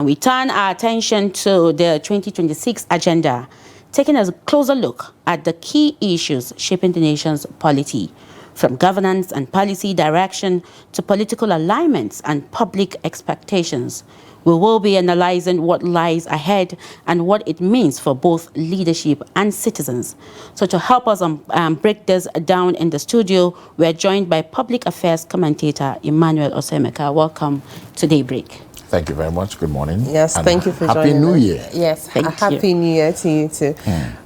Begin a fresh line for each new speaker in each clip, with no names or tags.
we turn our attention to the 2026 agenda, taking a closer look at the key issues shaping the nation's polity, from governance and policy direction to political alignments and public expectations. We will be analyzing what lies ahead and what it means for both leadership and citizens. So to help us break this down in the studio, we are joined by public affairs commentator Emmanuel Osemeka. Welcome to Daybreak.
Thank you very much. Good morning.
Yes,
and
thank you for joining us.
Happy New Year.
Yes,
Happy
New Year to you too.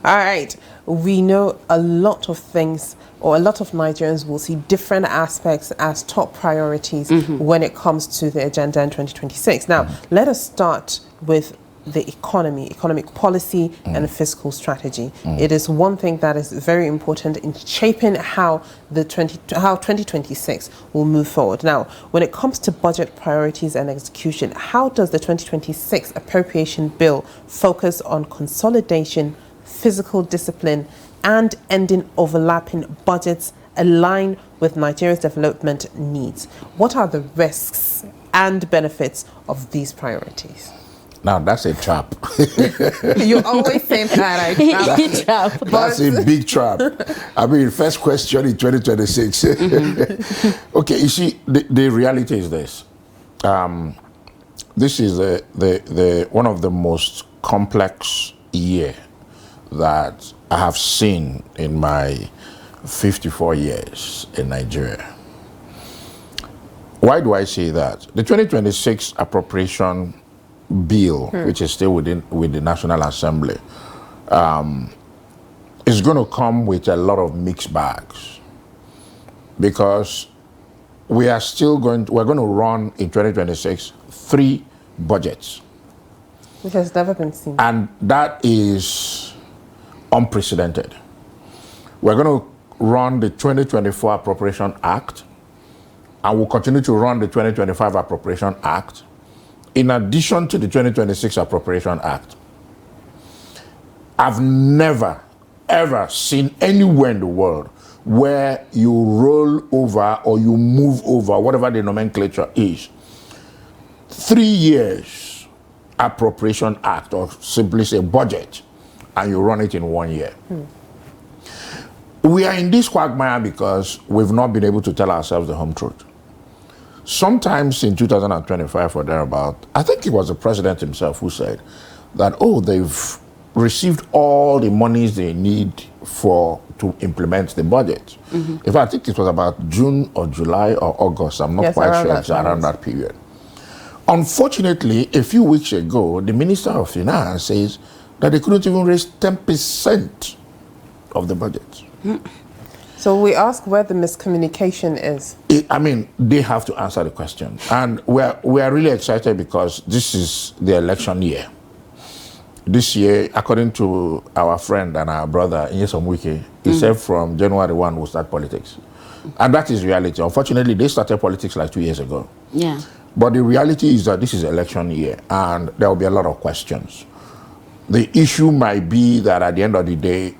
All right. We know a lot of things, or a lot of Nigerians will see different aspects as top priorities when it comes to the agenda in 2026. Now, let us start with the economic policy and fiscal strategy. It is one thing that is very important in shaping how 2026 will move forward. Now, when it comes to budget priorities and execution, how does the 2026 appropriation bill focus on consolidation, fiscal discipline, and ending overlapping budgets align with Nigeria's development needs? What are the risks and benefits of these priorities?
Now, that's a trap.
You always say that.
That's a big trap. I mean, first question in 2026. Okay, you see, the reality is this. This is the one of the most complex year that I have seen in my 54 years in Nigeria. Why do I say that? The 2026 appropriation bill, which is still with the National Assembly, is going to come with a lot of mixed bags, because we're going to run in 2026 3 budgets,
which has never been seen,
and that is unprecedented. We're going to run the 2024 Appropriation Act, and we'll continue to run the 2025 Appropriation Act, in addition to the 2026 Appropriation Act. I've never, ever seen anywhere in the world where you roll over or you move over, whatever the nomenclature is, 3 years Appropriation Act, or simply say budget, and you run it in 1 year. We are in this quagmire because we've not been able to tell ourselves the home truth. Sometimes in 2025 or thereabout, I think it was the president himself who said that, they've received all the monies they need to implement the budget. In fact, I think it was about June or July or August. I'm not quite sure. It's around that period. Unfortunately, a few weeks ago, the Minister of Finance says that they couldn't even raise 10% of the budget.
So we ask where the miscommunication is.
I mean, they have to answer the question. And we are really excited because this is the election year. This year, according to our friend and our brother, Nyesom Wike, he said from January 1 we'll start politics. And that is reality. Unfortunately, they started politics like 2 years ago.
Yeah.
But the reality is that this is election year, and there will be a lot of questions. The issue might be that at the end of the day,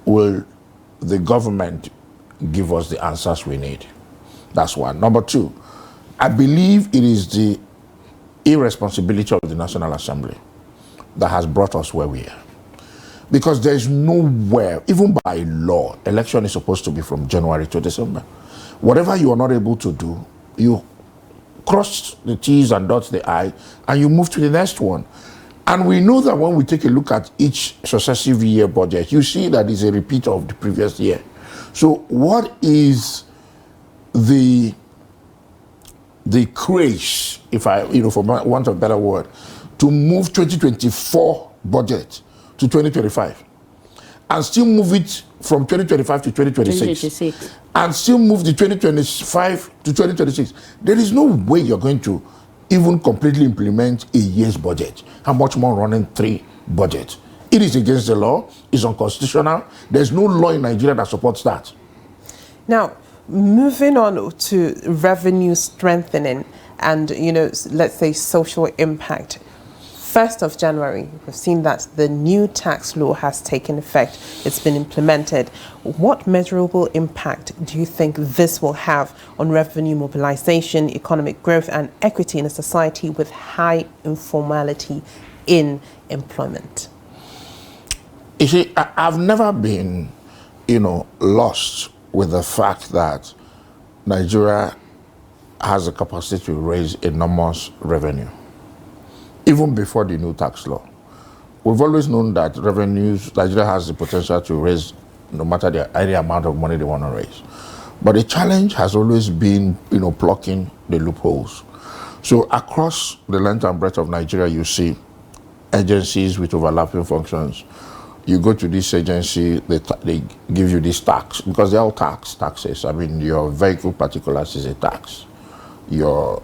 will the government give us the answers we need? That's one. Number 2, I believe it is the irresponsibility of the National Assembly that has brought us where we are. Because there is nowhere, even by law, election is supposed to be from January to December. Whatever you are not able to do, you cross the T's and dot the I, and you move to the next one. And we know that when we take a look at each successive year budget, you see that it's a repeat of the previous year. So what is the craze, if I, for want of a better word, to move 2024 budget to 2025 and still move it from 2025 to 2026 and still move the 2025 to 2026? There is no way you're going to even completely implement a year's budget. How much more running 3 budgets? It is against the law. It's unconstitutional. There's no law in Nigeria that supports that.
Now, moving on to revenue strengthening and, let's say social impact. 1st of January, we've seen that the new tax law has taken effect. It's been implemented. What measurable impact do you think this will have on revenue mobilization, economic growth, and equity in a society with high informality in employment?
You see, I've never been, lost with the fact that Nigeria has the capacity to raise enormous revenue, even before the new tax law. We've always known that Nigeria has the potential to raise no matter any amount of money they want to raise. But the challenge has always been, plucking the loopholes. So across the length and breadth of Nigeria, you see agencies with overlapping functions. You go to this agency, they give you this tax, because they're all taxes. I mean, your vehicle particulars is a tax. Your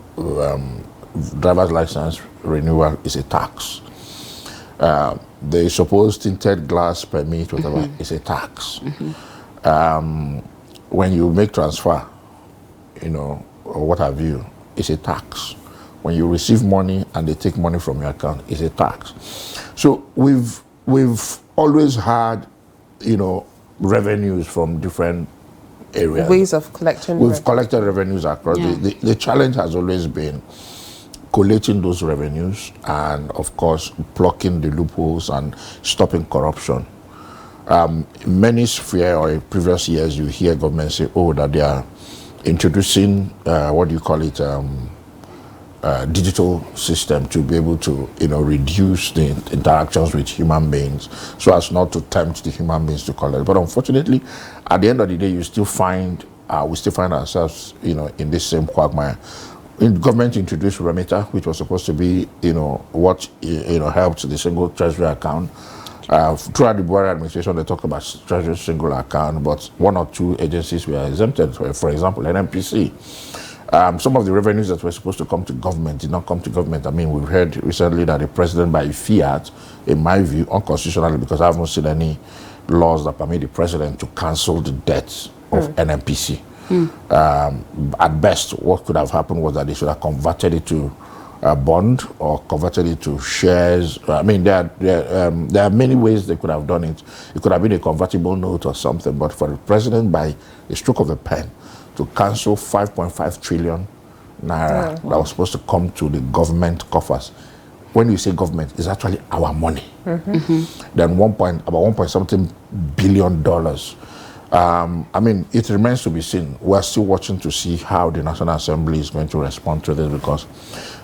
driver's license renewal is a tax. The supposed tinted glass permit, whatever, is a tax. When you make transfer, or what have you, it's a tax. When you receive money and they take money from your account, it's a tax. So we've always had, revenues from different areas.
Ways of collecting.
We've collected revenues across.
Yeah.
The challenge has always been collating those revenues and, of course, blocking the loopholes and stopping corruption. Many sphere or in previous years, you hear government say, that they are introducing, digital system to be able to, reduce the interactions with human beings so as not to tempt the human beings to collect. But unfortunately, at the end of the day, we still find ourselves, in this same quagmire. Government introduced remitter, which was supposed to be, what, helped the single treasury account. Throughout the Buhari administration, they talk about treasury single account, but one or two agencies were exempted. For example, NNPC. Some of the revenues that were supposed to come to government did not come to government. I mean, we've heard recently that the president, by fiat, in my view, unconstitutionally, because I haven't seen any laws that permit the president to cancel the debts of NNPC. At best, what could have happened was that they should have converted it to a bond or converted it to shares. I mean, there are many ways they could have done it. It could have been a convertible note or something, but for the president, by a stroke of a pen, to cancel 5.5 trillion naira that was supposed to come to the government coffers. When you say government, it's actually our money. Then about 1 something billion dollars. I mean, it remains to be seen. We're still watching to see how the National Assembly is going to respond to this, because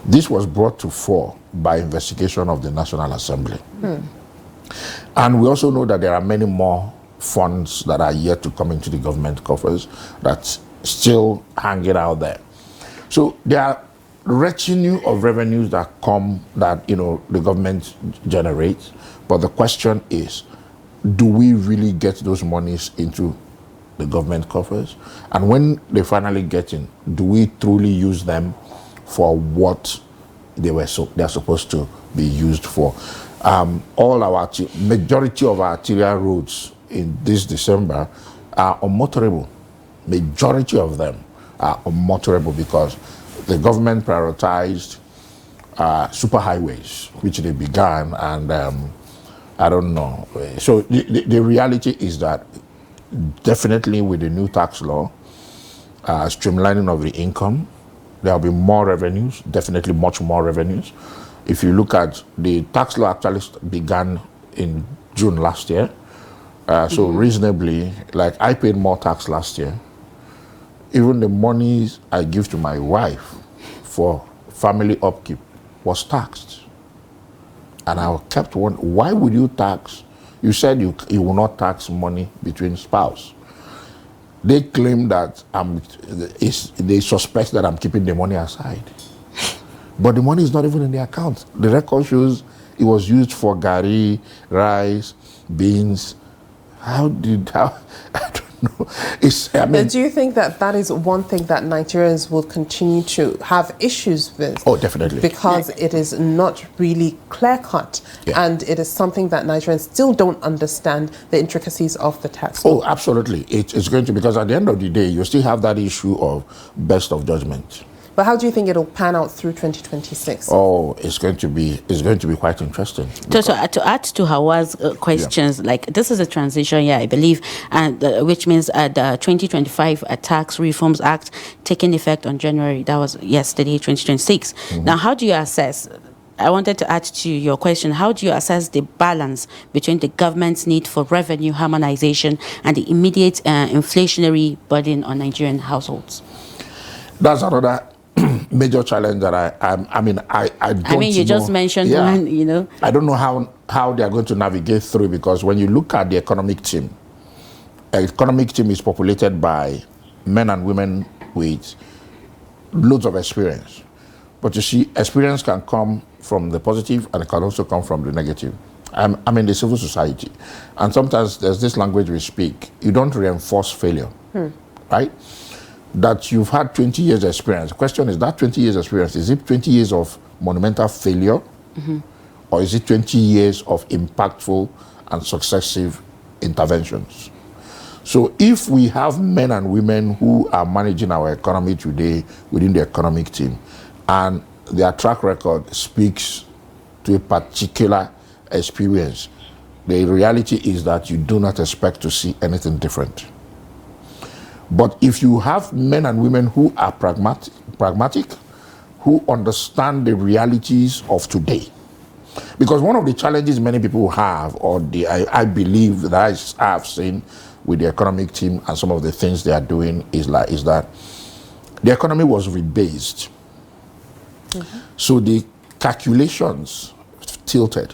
this was brought to fore by investigation of the National Assembly. And we also know that there are many more funds that are yet to come into the government coffers that's still hanging out there. So there are retinue of revenues that come that, the government generates. But the question is, do we really get those monies into the government coffers? And when they finally get in, do we truly use them for what they're supposed to be used for? Majority of our arterial roads in this December are unmotorable. Majority of them are unmotorable because the government prioritized superhighways, which they began, and I don't know. So the reality is that definitely with the new tax law, streamlining of the income, there will be more revenues, definitely much more revenues. If you look at the tax law, actually began in June last year. So reasonably, like I paid more tax last year. Even the monies I give to my wife for family upkeep was taxed. And I kept wondering, why would you tax? You said you will not tax money between spouse. They claim that they suspect that I'm keeping the money aside. But the money is not even in the account. The record shows it was used for gari, rice, beans. I don't know.
But do you think that is one thing that Nigerians will continue to have issues with?
Oh, definitely.
Because it is not really clear-cut, and it is something that Nigerians still don't understand the intricacies of the tax law.
Oh, absolutely. It's going to, because at the end of the day, you still have that issue of best of judgment.
But how do you think it'll pan out through 2026?
Oh, it's going to be quite interesting.
To add to Hawa's questions, like this is a transition year, I believe, and which means the 2025 Tax Reforms Act taking effect on January. That was yesterday, 2026. Now, how do you assess? I wanted to add to your question, how do you assess the balance between the government's need for revenue harmonization and the immediate inflationary burden on Nigerian households?
That's another major challenge that I don't
you just mentioned one, you know.
I don't know how they are going to navigate through, because when you look at the economic team is populated by men and women with loads of experience. But you see, experience can come from the positive and it can also come from the negative. I'm in the civil society, and sometimes there's this language we speak. You don't reinforce failure, right? That you've had 20 years experience. The question is, that 20 years experience, is it 20 years of monumental failure, or is it 20 years of impactful and successive interventions? So if we have men and women who are managing our economy today within the economic team, and their track record speaks to a particular experience, the reality is that you do not expect to see anything different. But if you have men and women who are pragmatic, who understand the realities of today, because one of the challenges many people have, or I believe that I have seen with the economic team and some of the things they are doing, is that the economy was rebased. So the calculations tilted.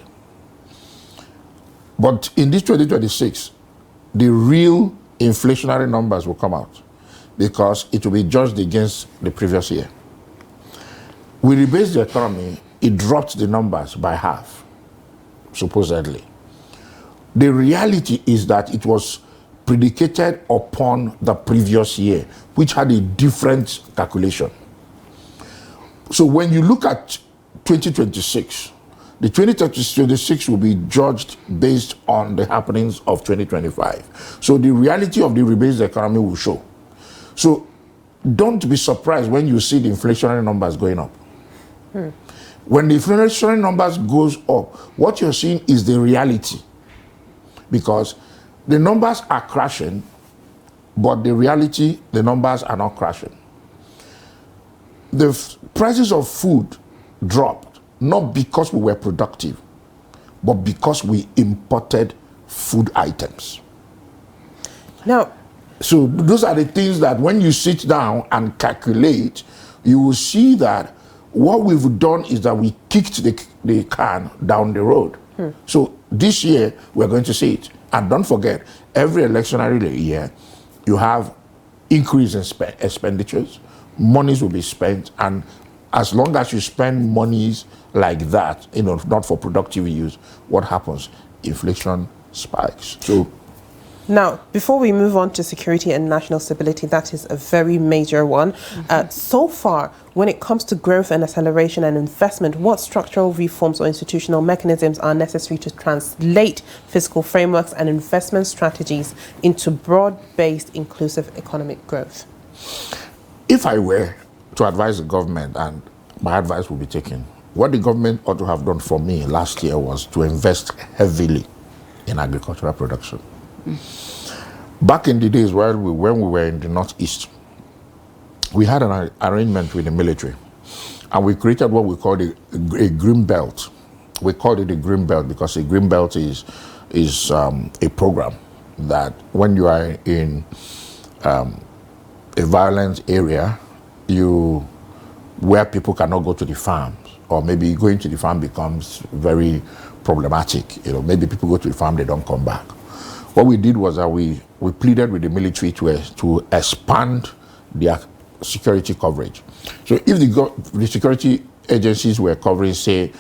But in this 2026, the real inflationary numbers will come out, because it will be judged against the previous year. We rebased the economy, it dropped the numbers by half, supposedly. The reality is that it was predicated upon the previous year, which had a different calculation. So when you look at 2026, the 2026 will be judged based on the happenings of 2025. So the reality of the rebased economy will show. So don't be surprised when you see the inflationary numbers going up. When the inflationary numbers goes up, what you're seeing is the reality. Because the numbers are crashing, but the reality, the numbers are not crashing. The prices of food dropped, not because we were productive, but because we imported food items.
Now,
so those are the things that when you sit down and calculate, you will see that what we've done is that we kicked the can down the road. So this year, we're going to see it. And don't forget, every electionary year, you have increase in expenditures, monies will be spent, and as long as you spend monies like that, not for productive use, what happens? Inflation spikes. So
now, before we move on to security and national stability, that is a very major one. So far, when it comes to growth and acceleration and investment, what structural reforms or institutional mechanisms are necessary to translate fiscal frameworks and investment strategies into broad-based, inclusive economic growth?
If I were to advise the government, and my advice will be taken, what the government ought to have done for me last year was to invest heavily in agricultural production. Back in the days when we were in the Northeast, we had an arrangement with the military, and we created what we called a green belt. We called it a green belt because a green belt is a program that when you are in a violent area, where people cannot go to the farms, or maybe going to the farm becomes very problematic. Maybe people go to the farm, they don't come back. What we did was that we pleaded with the military to expand their security coverage. So if the security agencies were covering, say,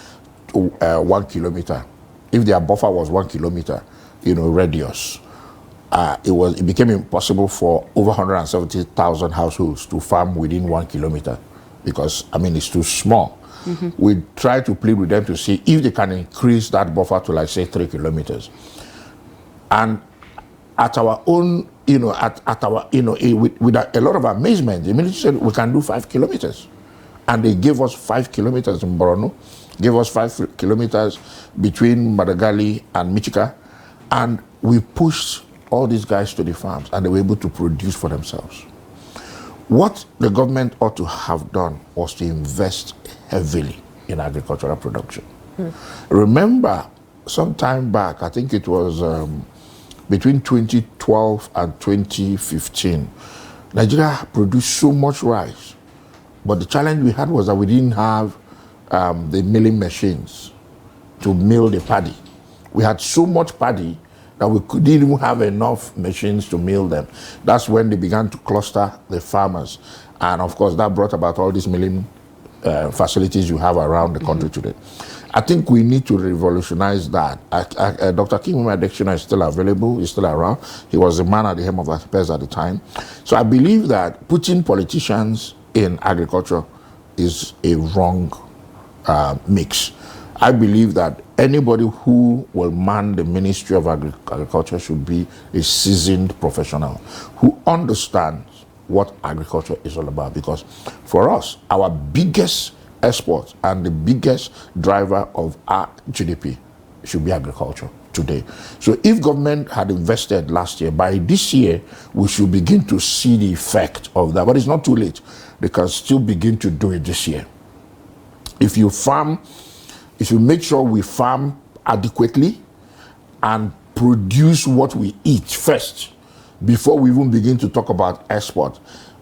1 kilometer, if their buffer was 1 kilometer, radius, it became impossible for over 170,000 households to farm within 1 kilometer because, it's too small. We tried to plead with them to see if they can increase that buffer to, like, say, 3 kilometers. And at our own, with a lot of amazement, the military said we can do 5 kilometers. And they gave us 5 kilometers in Borno, gave us 5 kilometers between Madagali and Michika, and we pushed all these guys to the farms, and they were able to produce for themselves. What the government ought to have done was to invest heavily in agricultural production. Remember, some time back, I think it was between 2012 and 2015, Nigeria produced so much rice. But the challenge we had was that we didn't have the milling machines to mill the paddy. We had so much paddy that we didn't even have enough machines to mill them. That's when they began to cluster the farmers. And of course, that brought about all these milling facilities you have around the country today. I think we need to revolutionize that. Dr. Kimuma Adekshina is still available, he's still around. He was the man at the helm of affairs at the time. So I believe that putting politicians in agriculture is a wrong mix. I believe that anybody who will man the Ministry of Agriculture should be a seasoned professional who understands what agriculture is all about. Because for us, our biggest export and the biggest driver of our GDP should be agriculture today. So if government had invested last year, by this year, we should begin to see the effect of that. But it's not too late. They can still begin to do it this year. If you make sure we farm adequately and produce what we eat first before we even begin to talk about export.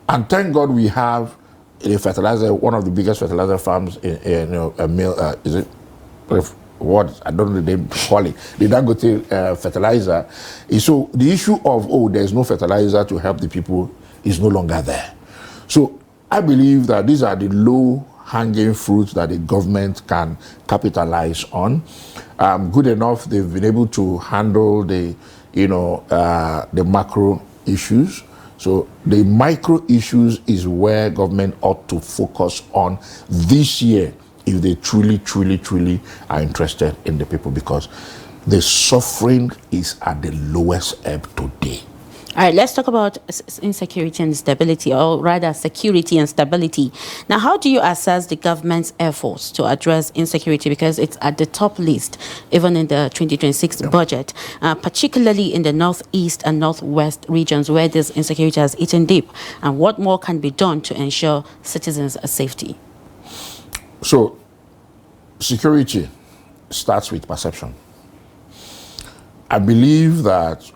And thank God we have a fertilizer, one of the biggest fertilizer farms in a mill, is it, what, I don't know the name, call it, the Dangote fertilizer. So the issue of, there's no fertilizer to help the people is no longer there. So I believe that these are the low-hanging fruits that the government can capitalize on. Good enough, they've been able to handle the macro issues. So the micro issues is where government ought to focus on this year if they truly, truly, truly are interested in the people, because the suffering is at the lowest ebb today.
All right, let's talk about insecurity and stability, or rather security and stability. Now, how do you assess the government's efforts to address insecurity? Because it's at the top list, even in the 2026 budget, particularly in the northeast and northwest regions where this insecurity has eaten deep. And what more can be done to ensure citizens' safety?
So, security starts with perception. I believe that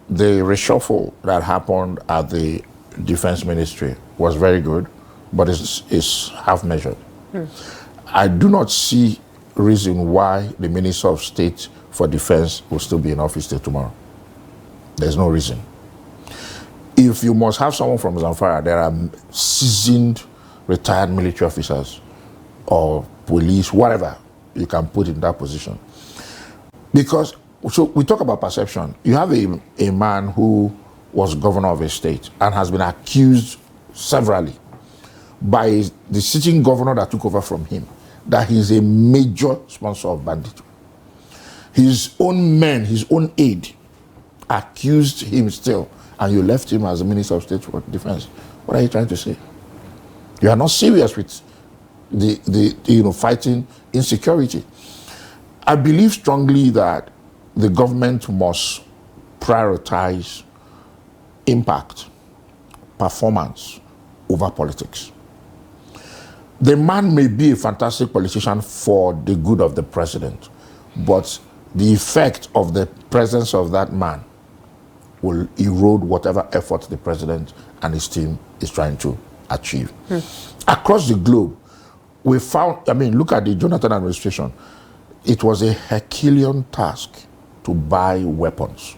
the reshuffle that happened at the Defense Ministry was very good, but it's half measured. I do not see reason why the Minister of State for Defense will still be in office till tomorrow. There's no reason. If you must have someone from Zamfara, there are seasoned retired military officers or police, whatever you can put in that position. Because so we talk about perception. You have a man who was governor of a state and has been accused severally by the sitting governor that took over from him that he's a major sponsor of banditry. His own men, his own aide, accused him still, and you left him as the Minister of State for Defense. What are you trying to say? You are not serious with the fighting insecurity. I believe strongly that the government must prioritize impact, performance over politics. The man may be a fantastic politician for the good of the president, but the effect of the presence of that man will erode whatever effort the president and his team is trying to achieve. Across the globe, we found, look at the Jonathan administration. It was a Herculean task to buy weapons.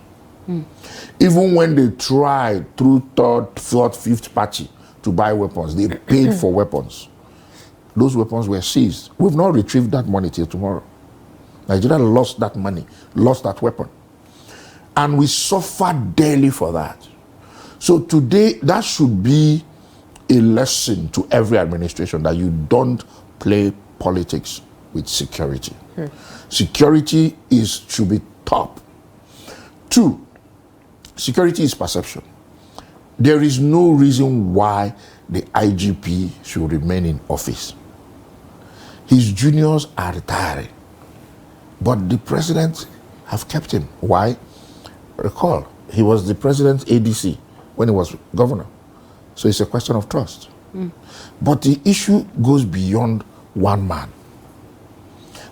Even when they tried through third, fourth, fifth party to buy weapons, they paid for weapons. Those weapons were seized. We've not retrieved that money till tomorrow. Nigeria lost that money, lost that weapon. And we suffered daily for that. So today, that should be a lesson to every administration that you don't play politics with security. Security should be top. 2, security is perception. There is no reason why the IGP should remain in office. His juniors are retiring, but the president have kept him. Why? Recall, he was the president's ADC when he was governor. So it's a question of trust. But the issue goes beyond one man.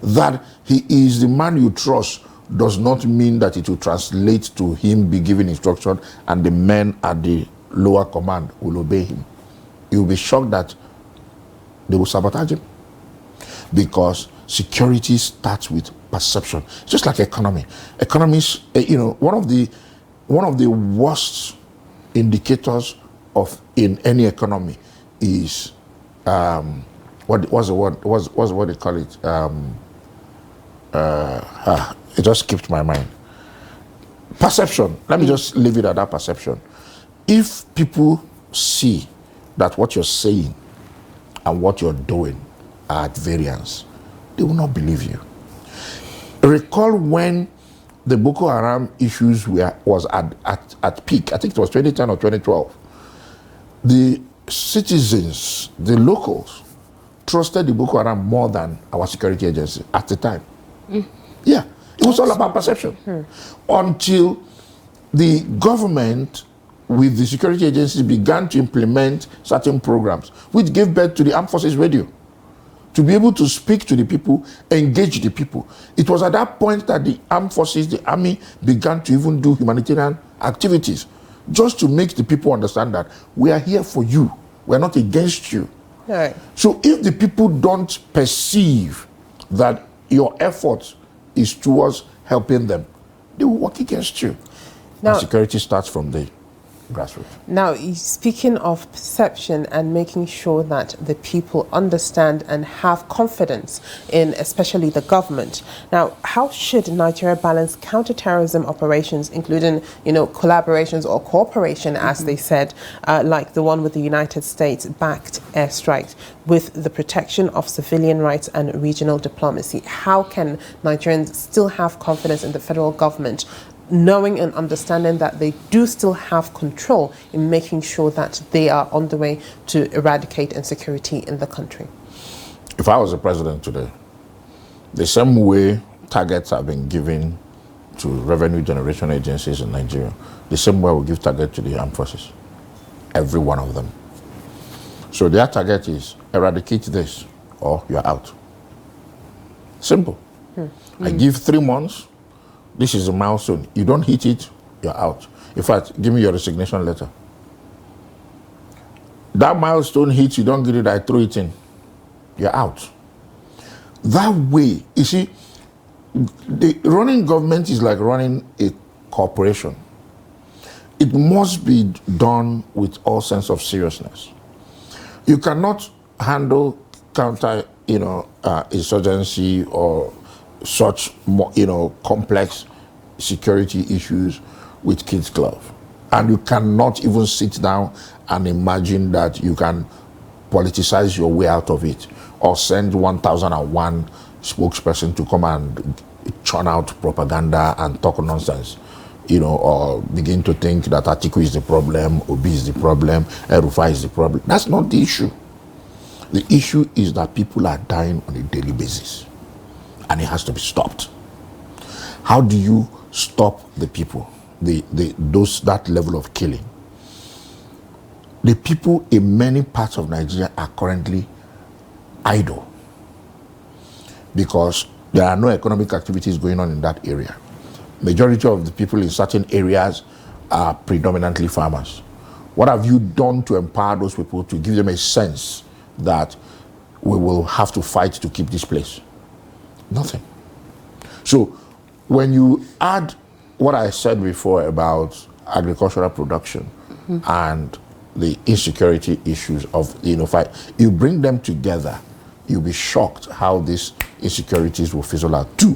That he is the man you trust does not mean that it will translate to him be given instruction and the men at the lower command will obey him. You will be shocked that they will sabotage him, because security starts with perception. Just like economy. Economists, one of the worst indicators of in any economy is what's the word they call it? It just skipped my mind. Perception. Let me just leave it at that perception. If people see that what you're saying and what you're doing are at variance, they will not believe you. Recall when the Boko Haram issues was at peak. I think it was 2010 or 2012. The citizens, the locals, trusted the Boko Haram more than our security agency at the time. Yeah, it was all about perception. Until the government with the security agencies began to implement certain programs, which gave birth to the Armed Forces Radio, to be able to speak to the people, engage the people. It was at that point that the armed forces, the army, began to even do humanitarian activities, just to make the people understand that we are here for you. We're not against you.
Right.
So if the people don't perceive that your effort is towards helping them, they will work against you.
Now,
and security starts from the grassroots.
Now, speaking of perception and making sure that the people understand and have confidence in especially the government. Now, how should Nigeria balance counterterrorism operations, including, collaborations or cooperation, as they said, like the one with the United States-backed airstrikes, with the protection of civilian rights and regional diplomacy? How can Nigerians still have confidence in the federal government, knowing and understanding that they do still have control in making sure that they are on the way to eradicate insecurity in the country?
If I was the president today, the same way targets have been given to revenue generation agencies in Nigeria, the same way we give target to the armed forces. Every one of them. So their target is eradicate this or you're out. Simple. I give 3 months. This is a milestone. You don't hit it, you're out. In fact, give me your resignation letter. That milestone hits, you don't get it, I throw it in. You're out. That way, you see, the running government is like running a corporation. It must be done with all sense of seriousness. You cannot handle counter, insurgency or such, complex security issues with kid's glove. And you cannot even sit down and imagine that you can politicize your way out of it or send 1001 spokesperson to come and churn out propaganda and talk nonsense, or begin to think that Atiku is the problem, Obi is the problem, Erufai is the problem. That's not the issue. The issue is that people are dying on a daily basis. And it has to be stopped. How do you stop the people, that level of killing? The people in many parts of Nigeria are currently idle because there are no economic activities going on in that area. Majority of the people in certain areas are predominantly farmers. What have you done to empower those people, to give them a sense that we will have to fight to keep this place? Nothing. So when you add what I said before about agricultural production and the insecurity issues of fight, you bring them together, you'll be shocked how these insecurities will fizzle out. Two,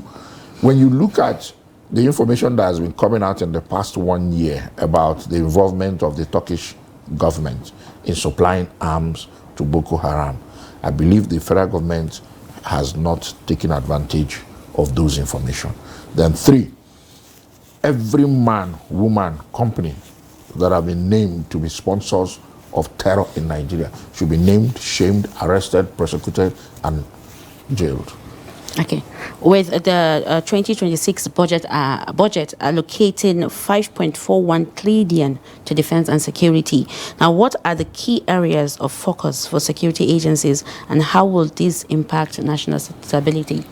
when you look at the information that has been coming out in the past 1 year about the involvement of the Turkish government in supplying arms to Boko Haram, I believe the federal government has not taken advantage of those information. Then three, every man, woman, company that have been named to be sponsors of terror in Nigeria should be named, shamed, arrested, prosecuted, and jailed.
Okay. With the 2026 budget allocating 5.41 trillion to defense and security. Now, what are the key areas of focus for security agencies, and how will this impact national stability?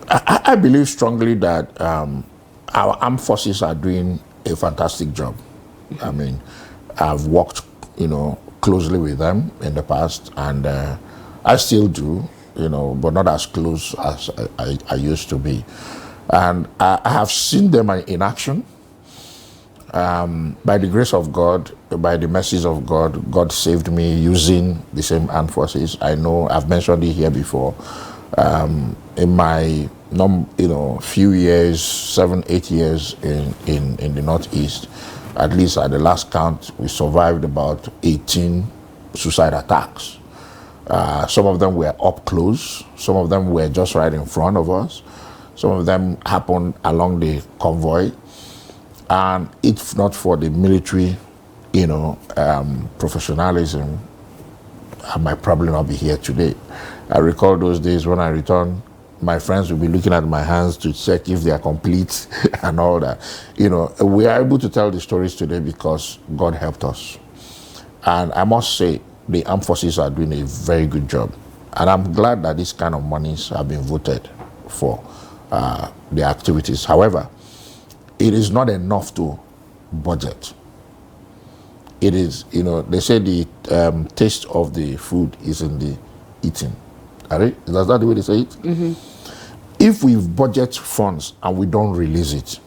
I believe strongly that our armed forces are doing a fantastic job. I mean, I've worked, closely with them in the past, and I still do, but not as close as I used to be. And I have seen them in action. By the grace of God, by the mercies of God, God saved me using the same armed forces. I know I've mentioned it here before. In my few years, 7-8 years in the Northeast, at least at the last count, we survived about 18 suicide attacks. Some of them were up close, some of them were just right in front of us, some of them happened along the convoy. And if not for the military, professionalism, I might probably not be here today. I recall those days when I returned, my friends would be looking at my hands to check if they are complete and all that. We are able to tell the stories today because God helped us. And I must say, the armed forces are doing a very good job. And I'm glad that this kind of monies have been voted for the activities. However, it is not enough to budget. It is, they say the taste of the food is in the eating. Is that the way they say it? Mm-hmm. If we budget funds and we don't release it,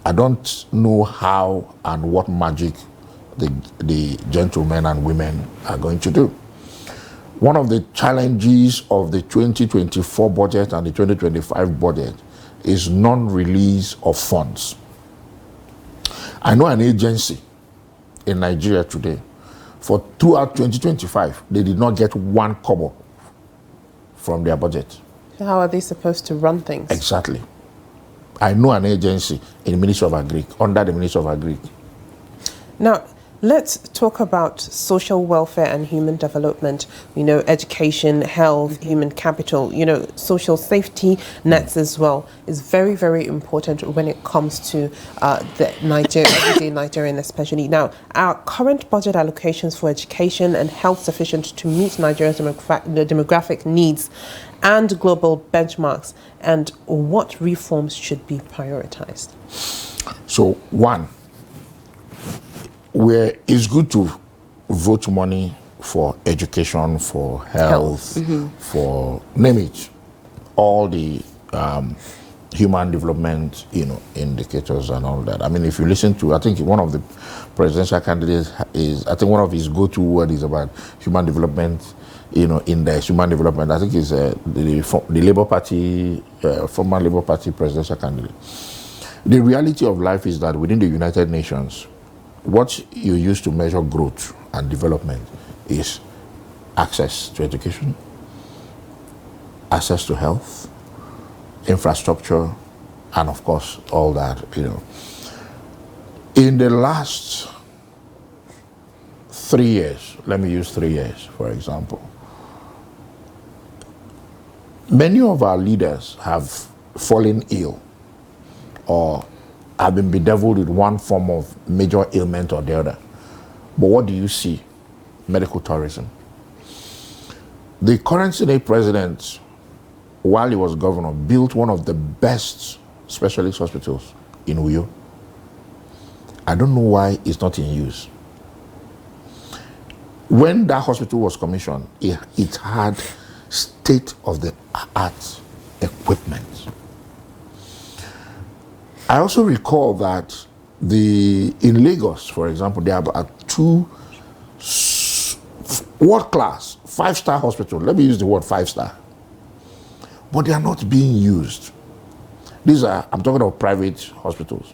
I don't know how and what magic the gentlemen and women are going to do. One of the challenges of the 2024 budget and the 2025 budget is non-release of funds. I know an agency in Nigeria today, throughout 2025, they did not get 1 kobo from their budget.
How are they supposed to run things?
Exactly. I know an agency in the Ministry of Agri, under the Ministry of Agri.
Now, let's talk about social welfare and human development. Education, health, human capital, social safety nets as well is very, very important when it comes to the everyday Nigerian especially. Now, our current budget allocations for education and health sufficient to meet Nigeria's demographic needs and global benchmarks, and what reforms should be prioritized?
So, one, where it's good to vote money for education, for health, mm-hmm. for name it, all the human development, indicators and all that. I mean, if you listen to, I think one of the presidential candidates one of his go-to word is about human development, index, human development. I think it's the Labour Party, former Labour Party presidential candidate. The reality of life is that within the United Nations, what you use to measure growth and development is access to education, access to health, infrastructure, and of course, all that, In the last 3 years, let me use 3 years, for example, many of our leaders have fallen ill or have been bedeviled with one form of major ailment or the other. But what do you see? Medical tourism. The current Senate president, while he was governor, built one of the best specialist hospitals in Uyo. I don't know why it's not in use. When that hospital was commissioned, it had state-of-the-art equipment. I also recall that in Lagos, for example, there are 2 world-class 5-star hospitals. Let me use the word 5-star. But they are not being used. I'm talking about private hospitals.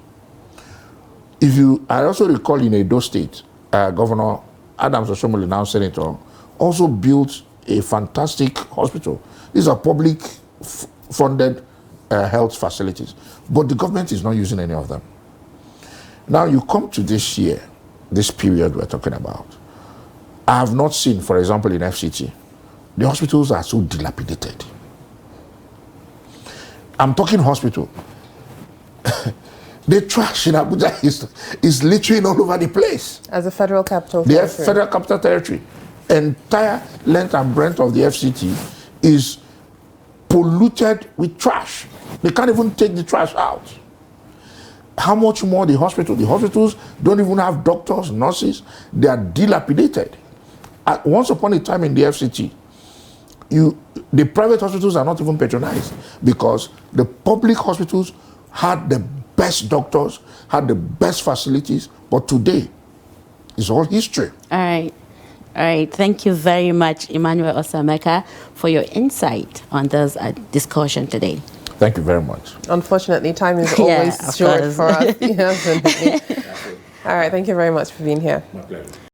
I also recall in Edo State, Governor Adams Oshiomhole, now senator, also built a fantastic hospital. These are public-funded health facilities, but the government is not using any of them. Now you come to this year, this period we're talking about, I have not seen, for example, in FCT, the hospitals are so dilapidated. I'm talking hospital. The trash in Abuja is literally all over the place.
As a federal capital
The
territory.
federal capital territory, entire length and breadth of the FCT is polluted with trash. They can't even take the trash out. How much more the hospital? The hospitals don't even have doctors, nurses. They are dilapidated. Once upon a time in the FCT, the private hospitals are not even patronized because the public hospitals had the best doctors, had the best facilities, but today it's all history.
All right. All right. Thank you very much, Emmanuel Osemeka, for your insight on this discussion today.
Thank you very much.
Unfortunately, time is
Yeah,
always
of
short
course.
for us. Yes, indeed. All right, thank you very much for being here.
My pleasure.